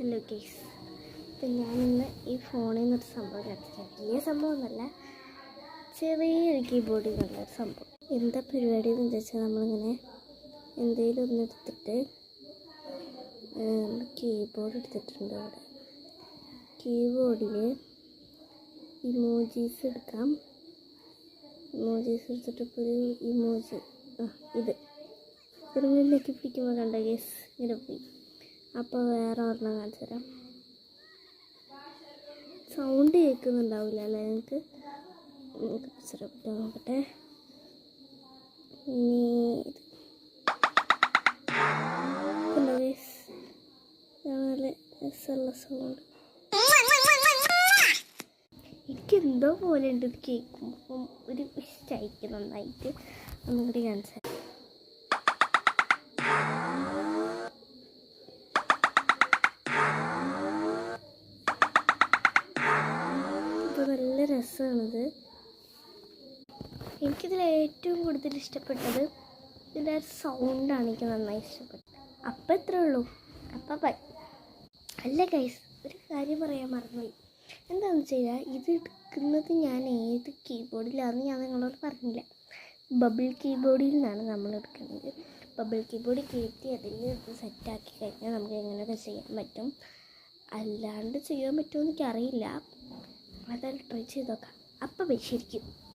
Hello guys, ഇപ്പം ഞാനിന്ന് ഈ ഫോണിൽ നിന്നൊരു സംഭവം കണ്ടിട്ടുണ്ട്. വലിയ സംഭവമൊന്നുമല്ല, ചെറിയൊരു കീബോർഡിൽ നിന്നുള്ളൊരു സംഭവം. എന്താ പരിപാടി എന്ന് വെച്ചാൽ നമ്മളിങ്ങനെ എന്തെങ്കിലും ഒന്ന് എടുത്തിട്ട് കീബോർഡ് എടുത്തിട്ടുണ്ട്. അവിടെ കീബോർഡിൽ ഇമോജീസ് എടുക്കാം. ഇമോജീസ് എടുത്തിട്ട് ഇപ്പോൾ ഒരു ഇമോജി ഇത് ഇറുമ്പിലേക്ക് പിടിക്കുമ്പോൾ കണ്ട ഗൈസ് ഇങ്ങനെ പോയി. അപ്പോൾ വേറെ ഒരെണ്ണം കാണിച്ചു തരാം. സൗണ്ട് കേൾക്കുന്നുണ്ടാവില്ല അല്ലേ നിങ്ങൾക്ക്? നോക്കട്ടെ. ഇനി ഇത് കണ്ടോ ഗൈസ്, നല്ല രസമുള്ള സൗണ്ട്. എനിക്കെന്തോ പോലെ ഉണ്ട് ഇത് കേൾക്കുമ്പോൾ. ഒരു ഇഷ്ടമായിരിക്കും നന്നായിട്ട്. ഒന്നുകൂടി കാണിച്ചു തരാം. ഇപ്പോൾ നല്ല രസമാണിത്. എനിക്കിതിൽ ഏറ്റവും കൂടുതൽ ഇഷ്ടപ്പെട്ടത് ഇതിൻ്റെ സൗണ്ടാണ്. എനിക്ക് നന്നായി ഇഷ്ടപ്പെട്ടത്. അപ്പം ഇത്രേ ഉള്ളൂ. അപ്പം ബൈ. അല്ല ഗൈസ്, ഒരു കാര്യം പറയാൻ മറന്നുപോയി. എന്താണെന്ന് വെച്ച് കഴിഞ്ഞാൽ ഇത് എടുക്കുന്നത് ഞാൻ ഏത് കീബോർഡിലാണെന്ന് ഞാൻ നിങ്ങളോട് പറഞ്ഞില്ല. ബബിൾ കീബോർഡിൽ നിന്നാണ് നമ്മൾ എടുക്കുന്നത്. ബബിൾ കീബോർഡ് കയറ്റി അതിൽ ഇത് സെറ്റാക്കി കഴിഞ്ഞാൽ നമുക്ക് എങ്ങനെയൊക്കെ ചെയ്യാൻ പറ്റും. അല്ലാണ്ട് ചെയ്യാൻ പറ്റുമോ എന്ന് എനിക്കറിയില്ല. അതായത് ട്രൈ ചെയ്ത് നോക്കാം. അപ്പം ശരിക്കും